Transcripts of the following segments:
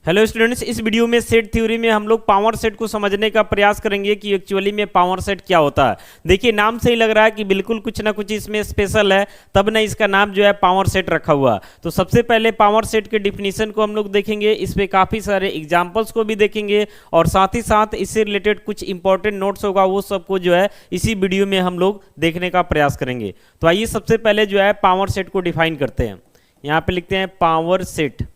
Hello students, इस video में set theory में हम लोग पावर सेट को समझने का प्रयास करेंगे कि एक्चुअली में पावर सेट क्या होता है। देखिए, नाम से ही लग रहा है कि बिल्कुल कुछ ना कुछ इसमें स्पेशल है, तब ना इसका नाम जो है पावर सेट रखा हुआ। तो सबसे पहले पावर सेट के डिफिनीशन को हम लोग देखेंगे, इस पे काफ़ी सारे एग्जाम्पल्स को भी देखेंगे और साथ ही साथ इससे रिलेटेड कुछ इंपॉर्टेंट नोट्स होगा वो सबको जो है इसी वीडियो में हम लोग देखने का प्रयास करेंगे। तो आइए सबसे पहले जो है पावर सेट को डिफाइन करते हैं। यहाँ पे लिखते हैं पावर सेट।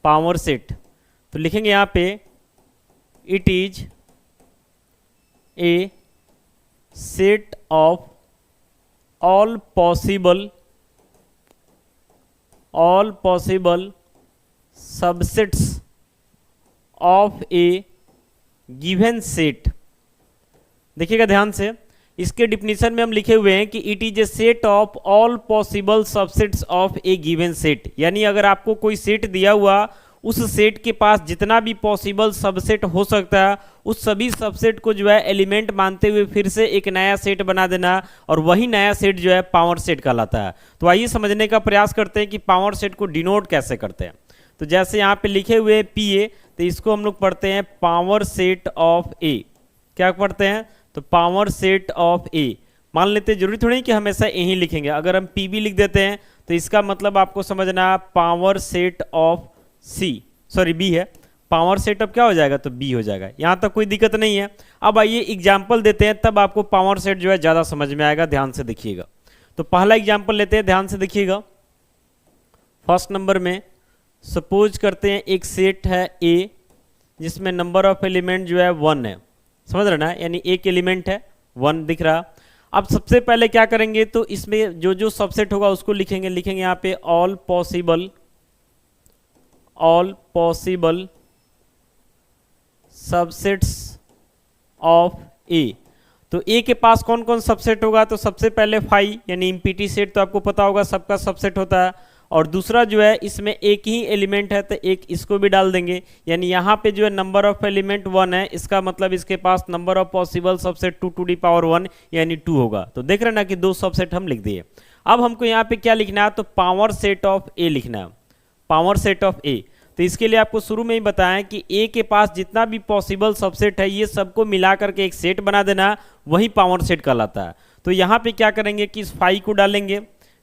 पावर सेट तो लिखेंगे यहाँ पे it is a set of all possible subsets of A given set. देखिएगा ध्यान से, इसके डिफिनीशन में हम लिखे हुए हैं कि it is a set of all possible subsets of A given set. यानी अगर आपको कोई सेट दिया हुआ, उस सेट के पास जितना भी पॉसिबल सबसेट हो सकता है उस सभी सबसेट को जो है एलिमेंट मानते हुए फिर से एक नया सेट बना देना, और वही नया सेट जो है पावर सेट कहलाता है। तो आइए समझने का प्रयास करते हैं कि पावर सेट को डिनोट कैसे करते हैं। तो जैसे यहाँ पे लिखे हुए पी ए, तो इसको हम लोग पढ़ते हैं पावर सेट ऑफ ए। क्या पढ़ते हैं? तो पावर सेट ऑफ ए। मान लेते हैं, जरूरी थोड़ी कि हमेशा ए ही लिखेंगे। अगर हम पी बी लिख देते हैं तो इसका मतलब आपको समझना पावर सेट ऑफ बी है। पावर सेट अब क्या हो जाएगा? तो बी हो जाएगा। यहां तक कोई दिक्कत नहीं है। अब आइए एग्जाम्पल देते हैं, तब आपको पावर सेट जो है ज्यादा समझ में आएगा। ध्यान से देखिएगा। तो पहला एग्जाम्पल लेते हैं, ध्यान से देखिएगा। फर्स्ट नंबर में सपोज करते हैं एक सेट है ए जिसमें नंबर ऑफ एलिमेंट जो है 1 है। समझ रहे ना? यानी एक एलिमेंट है 1 दिख रहा। अब सबसे पहले क्या करेंगे, तो इसमें जो जो सबसेट होगा उसको लिखेंगे यहाँ पे ऑल पॉसिबल सबसेट्स ऑफ ए। तो ए के पास कौन कौन सबसेट होगा? तो सबसे पहले 5 यानी इम्पीटी सेट, तो आपको पता होगा सबका सबसेट होता है। और दूसरा जो है इसमें एक ही एलिमेंट है तो एक इसको भी डाल देंगे। यानी यहाँ पे जो है नंबर ऑफ एलिमेंट 1 है, इसका मतलब इसके पास number of possible subset 2 to the power 1 यानी 2 होगा। तो देख रहे ना कि 2 सबसेट हम लिख दिए। अब हमको यहाँ पे क्या लिखना है? तो पावर सेट ऑफ ए लिखना है। पावर सेट ऑफ ए। तो इसके लिए आपको शुरू में ही बताया कि ए के पास जितना भी पॉसिबल सबसेट है ये सबको मिला करके एक सेट बना देना, वही पावर सेट कहलाता है। तो यहाँ पे क्या करेंगे कि इस 5 को डालेंगे,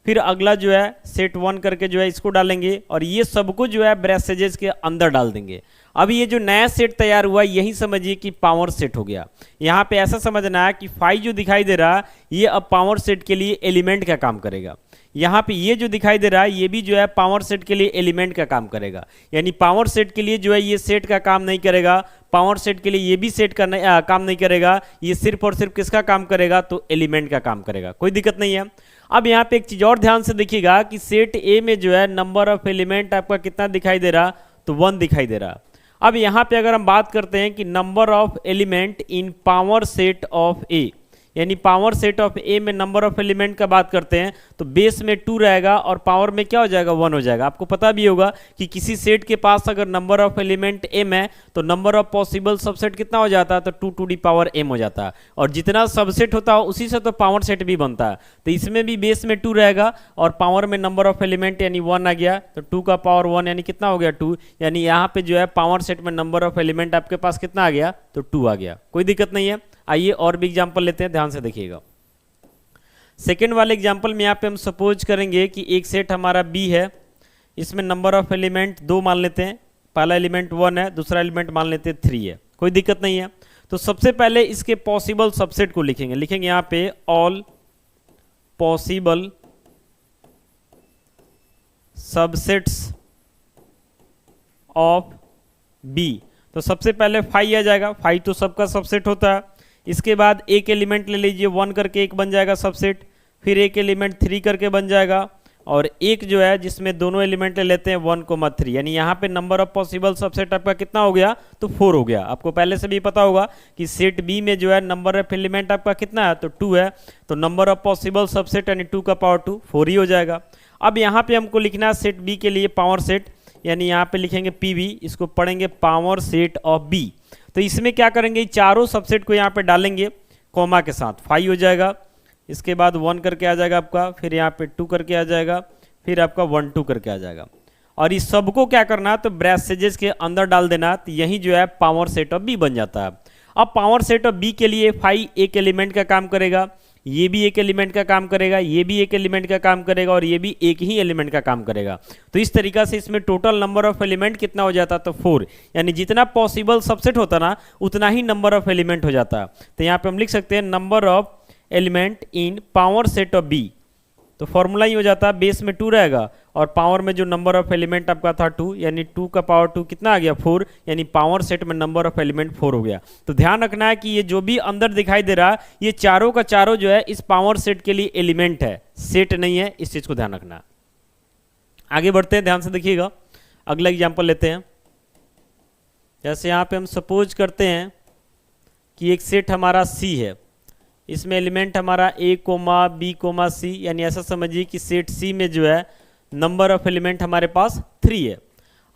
फिर अगला जो है सेट 1 करके जो है इसको डालेंगे, और ये सबको जो है ब्रेसेजेस के अंदर डाल देंगे। अब ये जो नया सेट तैयार हुआ यही समझिए कि पावर सेट हो गया। यहाँ पे ऐसा समझना है कि 5 जो दिखाई दे रहा है ये अब पावर सेट के लिए एलिमेंट का काम करेगा। यहाँ पे ये जो दिखाई दे रहा है ये भी जो है पावर सेट के लिए एलिमेंट का काम करेगा। यानी पावर सेट के लिए जो है ये सेट का काम नहीं करेगा, पावर सेट के लिए ये भी सेट करना काम नहीं करेगा। ये सिर्फ और सिर्फ किसका काम करेगा? तो एलिमेंट का काम करेगा। कोई दिक्कत नहीं है। अब यहाँ पे एक चीज और ध्यान से देखिएगा कि सेट ए में जो है नंबर ऑफ एलिमेंट आपका कितना दिखाई दे रहा? तो 1 दिखाई दे रहा। अब यहाँ पे अगर हम बात करते हैं कि number of element in power set of A, यानी पावर सेट ऑफ ए में नंबर ऑफ एलिमेंट का बात करते हैं तो बेस में 2 रहेगा और पावर में क्या हो जाएगा? 1 हो जाएगा। आपको पता भी होगा कि किसी सेट के पास अगर नंबर ऑफ एलिमेंट m है तो नंबर ऑफ पॉसिबल सबसेट कितना हो जाता है? तो 2 टू दी पावर m हो जाता है। और जितना सबसेट होता है उसी से तो पावर सेट भी बनता है। तो इसमें भी बेस में 2 रहेगा और पावर में नंबर ऑफ एलिमेंट यानी 1 आ गया, तो 2 का पावर 1 यानी कितना हो गया? 2। यानी यहाँ पे जो है पावर सेट में नंबर ऑफ एलिमेंट आपके पास कितना आ गया? तो 2 आ गया। कोई दिक्कत नहीं है। आइए और भी एग्जाम्पल लेते हैं, ध्यान से देखिएगा। सेकेंड वाले एग्जाम्पल में यहाँ पे हम सपोज करेंगे कि एक सेट हमारा बी है, इसमें नंबर ऑफ एलिमेंट 2 मान लेते हैं। पहला एलिमेंट 1 है, दूसरा एलिमेंट मान लेते हैं 3 है। कोई दिक्कत नहीं है। तो सबसे पहले इसके पॉसिबल सबसेट को लिखेंगे यहाँ पे all possible subsets of B. तो सबसे पहले 5 आ जाएगा। 5 तो सबका सबसेट होता है। इसके बाद एक एलिमेंट ले लीजिए, 1 करके एक बन जाएगा सबसेट, फिर एक एलिमेंट 3 करके बन जाएगा, और एक जो है जिसमें दोनों एलिमेंट ले लेते हैं 1,3। यानी यहाँ पे नंबर ऑफ पॉसिबल सबसेट आपका कितना हो गया? तो 4 हो गया। आपको पहले से भी पता होगा कि सेट बी में जो है नंबर ऑफ एलिमेंट आपका कितना है? तो 2 है। तो नंबर ऑफ पॉसिबल सबसेट यानी 2 का पावर 2 4 ही हो जाएगा। अब यहाँ पे हमको लिखना है सेट बी के लिए पावर सेट, यानी यहाँ पे लिखेंगे पी बी, इसको पढ़ेंगे पावर सेट ऑफ बी। तो इसमें क्या करेंगे? चारों सबसेट को यहाँ पे डालेंगे कॉमा के साथ। 5 हो जाएगा, इसके बाद 1 करके आ जाएगा आपका, फिर यहाँ पे 2 करके आ जाएगा, फिर आपका 1 2 करके आ जाएगा। और इस सबको क्या करना, तो ब्रैकेट्स के अंदर डाल देना, तो यही जो है पावर सेट ऑफ बी बन जाता है। अब पावर सेट ऑफ बी के लिए फाई एक एलिमेंट का काम करेगा, ये भी एक एलिमेंट का काम करेगा, ये भी एक एलिमेंट का काम करेगा, और ये भी एक ही एलिमेंट का काम करेगा। तो इस तरीका से इसमें टोटल नंबर ऑफ एलिमेंट कितना हो जाता, तो 4, यानी जितना पॉसिबल सबसेट होता ना उतना ही नंबर ऑफ एलिमेंट हो जाता। तो यहाँ पे हम लिख सकते हैं number of element in power set of B, तो फॉर्मूला ही हो जाता है, बेस में 2 रहेगा और पावर में जो नंबर ऑफ एलिमेंट आपका था 2, यानी 2 का पावर 2 कितना आ गया 4, यानी पावर सेट में नंबर ऑफ एलिमेंट 4 हो गया। तो ध्यान रखना है कि ये जो भी अंदर दिखाई दे रहा है ये चारों का चारों जो है इस पावर सेट के लिए एलिमेंट है, सेट नहीं है, इस चीज को ध्यान रखना। आगे बढ़ते हैं, ध्यान से देखिएगा, अगला एग्जाम्पल लेते हैं। जैसे यहाँ पे हम सपोज करते हैं कि एक सेट हमारा सी है, इसमें एलिमेंट हमारा ए कोमा बी कोमा सी, यानी ऐसा समझिए कि सेट सी में जो है नंबर ऑफ एलिमेंट हमारे पास 3 है।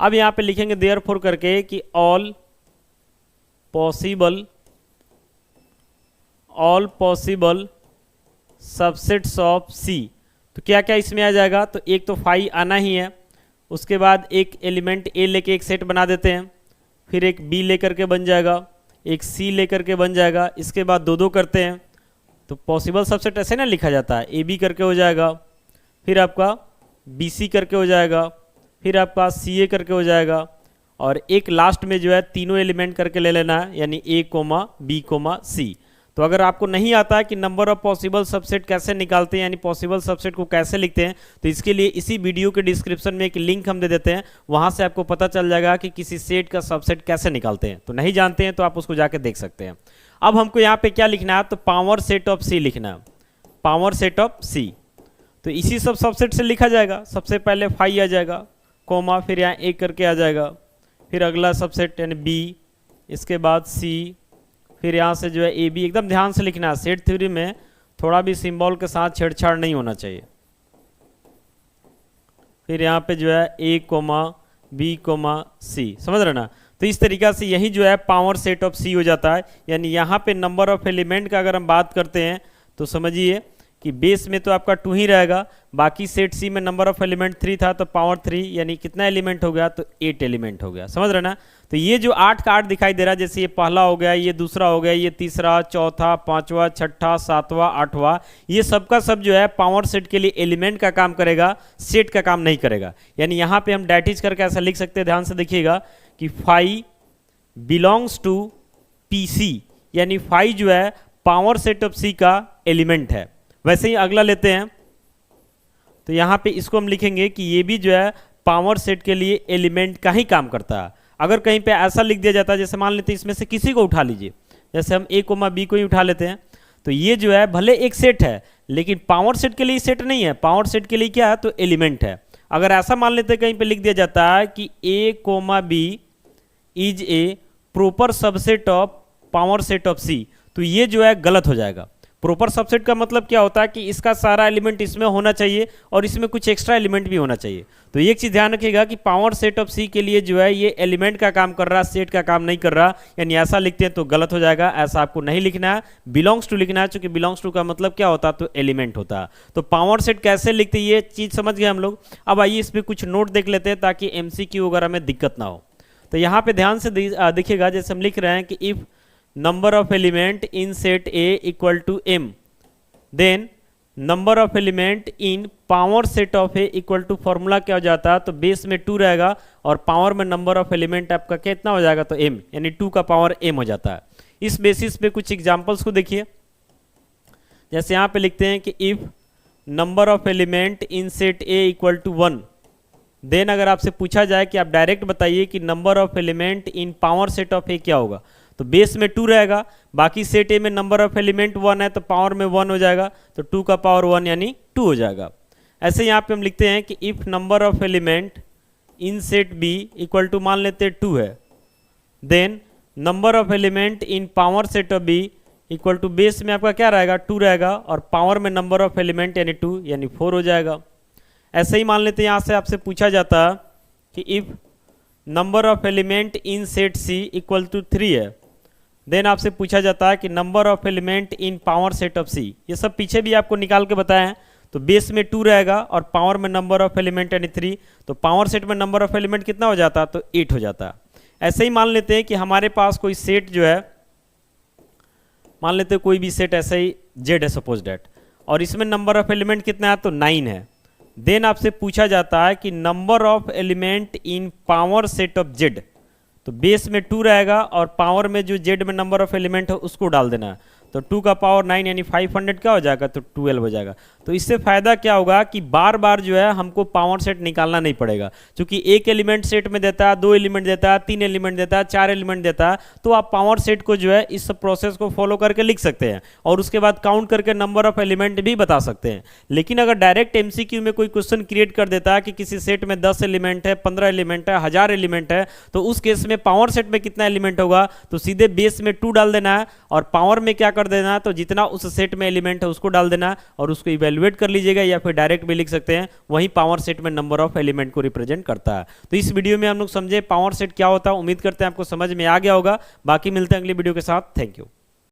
अब यहाँ पे लिखेंगे देयरफॉर करके कि all possible subsets of C, तो क्या क्या इसमें आ जाएगा, तो एक तो फाई आना ही है, उसके बाद एक एलिमेंट ए लेके एक सेट बना देते हैं, फिर एक बी लेकर के बन जाएगा, एक सी लेकर के बन जाएगा, इसके बाद 2 करते हैं, तो पॉसिबल सबसेट ऐसे ना लिखा जाता है, ए बी करके हो जाएगा, फिर आपका बी सी करके हो जाएगा, फिर आपका सी ए करके हो जाएगा, और एक लास्ट में जो है तीनों एलिमेंट करके ले लेना है, यानी ए कोमा बी कोमा सी। तो अगर आपको नहीं आता है कि नंबर ऑफ पॉसिबल सबसेट कैसे निकालते हैं, यानी पॉसिबल सबसेट को कैसे लिखते हैं, तो इसके लिए इसी वीडियो के डिस्क्रिप्शन में एक लिंक हम दे देते हैं, वहां से आपको पता चल जाएगा कि किसी सेट का सबसेट कैसे निकालते हैं। तो नहीं जानते हैं तो आप उसको जाके देख सकते हैं। अब हमको यहाँ पे क्या लिखना है, तो पावर सेट ऑफ सी लिखना है, पावर सेट ऑफ सी। तो इसी सब सबसेट से लिखा जाएगा, सबसे पहले फाई आ जाएगा, कोमा, फिर यहाँ ए करके आ जाएगा, फिर अगला सबसेट यानी बी, इसके बाद सी, फिर यहाँ से जो है ए बी। एकदम ध्यान से लिखना है, सेट थ्योरी में थोड़ा भी सिंबल के साथ छेड़छाड़ नहीं होना चाहिए। फिर यहाँ पे जो है ए कोमा बी कोमा सी, समझ रहे ना। तो इस तरीका से यही जो है पावर सेट ऑफ सी हो जाता है। यानी यहाँ पे नंबर ऑफ एलिमेंट का अगर हम बात करते हैं तो समझिए कि बेस में तो आपका 2 ही रहेगा, बाकी सेट सी में नंबर ऑफ एलिमेंट 3 था, तो पावर 3 यानी कितना एलिमेंट हो गया, तो 8 एलिमेंट हो गया, समझ रहे ना। तो ये जो 8 का 8 दिखाई दे रहा है, जैसे ये पहला हो गया, ये दूसरा हो गया, ये तीसरा, चौथा, पांचवा, छठा, सातवां, आठवां, ये सबका सब जो है पावर सेट के लिए एलिमेंट का काम करेगा, सेट का काम नहीं करेगा। यानी यहाँ पे हम डैटिज करके ऐसा लिख सकते हैं, ध्यान से देखिएगा कि phi belongs to P C, यानी फाई जो है पावर सेट ऑफ सी का एलिमेंट है। वैसे ही अगला लेते हैं, तो यहाँ पे इसको हम लिखेंगे कि ये भी जो है पावर सेट के लिए एलिमेंट का ही काम करता है। अगर कहीं पे ऐसा लिख दिया जाता है, जैसे मान लेते हैं इसमें से किसी को उठा लीजिए, जैसे हम ए कोमा बी को ही उठा लेते हैं, तो ये जो है भले एक सेट है लेकिन पावर सेट के लिए सेट नहीं है, पावर सेट के लिए क्या है, तो एलिमेंट है। अगर ऐसा मान लेते हैं कहीं पे लिख दिया जाता है कि A comma B is a proper subset of power set of C, तो ये जो है गलत हो जाएगा। प्रॉपर सबसेट का मतलब क्या होता है कि इसका सारा एलिमेंट इसमें होना चाहिए और इसमें कुछ एक्स्ट्रा एलिमेंट भी होना चाहिए। तो एक चीज ध्यान रखिएगा कि पावर सेट ऑफ सी के लिए जो है ये एलिमेंट का काम कर रहा, सेट का काम नहीं कर रहा, यानी ऐसा लिखते हैं तो गलत हो जाएगा। ऐसा आपको नहीं लिखना है, बिलोंग्स टू लिखना है, क्योंकि बिलोंग्स टू का मतलब क्या होता है, तो एलिमेंट होता है। तो पावर सेट कैसे लिखते हैं ये चीज समझ गए हम लोग। अब आइए इस पर कुछ नोट देख लेते हैं ताकि MCQ वगैरह में दिक्कत ना हो। तो यहाँ पे ध्यान से देखिएगा, जैसे हम लिख रहे हैं कि if number of element in set A equal to m, then number of element in power set of A equal to, formula क्या हो जाता है, तो बेस में 2 रहेगा और पावर में नंबर ऑफ एलिमेंट आपका कितना हो जाएगा, तो m, यानी 2 का पावर m हो जाता है। इस बेसिस पे कुछ एग्जांपल्स को देखिए, जैसे यहाँ पे लिखते हैं कि if number of element in set A equal to 1, then अगर आपसे पूछा जाए कि आप डायरेक्ट बताइए कि number of element in power set of A क्या होगा, तो बेस में 2 रहेगा, बाकी सेट ए में नंबर ऑफ एलिमेंट 1 है, तो पावर में 1 हो जाएगा, तो 2 का पावर 1 यानी 2 हो जाएगा। ऐसे यहाँ पे हम लिखते हैं कि if number of element in set B equal to, मान लेते हैं 2 है, then number of element in power set of B equal to, base में आपका क्या रहेगा, 2 रहेगा और पावर में नंबर ऑफ एलिमेंट यानी 2 यानी 4 हो जाएगा। ऐसे ही मान लेते हैं यहाँ से आपसे पूछा जाता है कि if number of element in set C equal to 3 है, देन आपसे पूछा जाता है कि number of element in power set of C. ये सब पीछे भी आपको निकाल के बताया है, तो बेस में 2 रहेगा और पावर में नंबर ऑफ एलिमेंट यानी 3, तो पावर सेट में नंबर ऑफ एलिमेंट कितना हो जाता, तो 8 हो जाता। ऐसे ही मान लेते हैं कि हमारे पास कोई सेट जो है, मान लेते हैं कोई भी सेट ऐसा ही जेड है सपोज डेट, और इसमें नंबर ऑफ एलिमेंट कितना है, तो 9 है। देन आपसे पूछा जाता है कि number of element in power set of Z, तो बेस में 2 रहेगा और पावर में जो जेड में नंबर ऑफ एलिमेंट है उसको डाल देना है, तो 2 का पावर 9 यानी 500 क्या हो जाएगा, तो 12 हो जाएगा। तो इससे फायदा क्या होगा कि बार बार जो है हमको पावर सेट निकालना नहीं पड़ेगा, क्योंकि एक एलिमेंट सेट में देता है, 2 एलिमेंट देता है, 3 एलिमेंट देता है, 4 एलिमेंट देता है, तो आप पावर सेट को जो है इस प्रोसेस को फॉलो करके लिख सकते हैं और उसके बाद काउंट करके नंबर ऑफ एलिमेंट भी बता सकते हैं। लेकिन अगर डायरेक्ट एमसीक्यू में कोई क्वेश्चन क्रिएट कर देता है कि किसी सेट में 10 एलिमेंट है, 15 एलिमेंट है, 1000 एलिमेंट है, तो उस केस में पावर सेट में कितना एलिमेंट होगा, तो सीधे बेस में 2 डाल देना है और पावर में क्या कर देना है, तो जितना उस सेट में एलिमेंट है उसको डाल देना और उसको इवेल्युएट कर लीजिएगा, या फिर डायरेक्ट भी लिख सकते हैं, वही पावर सेट में नंबर ऑफ एलिमेंट को रिप्रेजेंट करता है। तो इस वीडियो में हम लोग समझे पावर सेट क्या होता है। उम्मीद करते हैं आपको समझ में आ गया होगा। बाकी मिलते हैं अगली वीडियो के साथ। Thank you.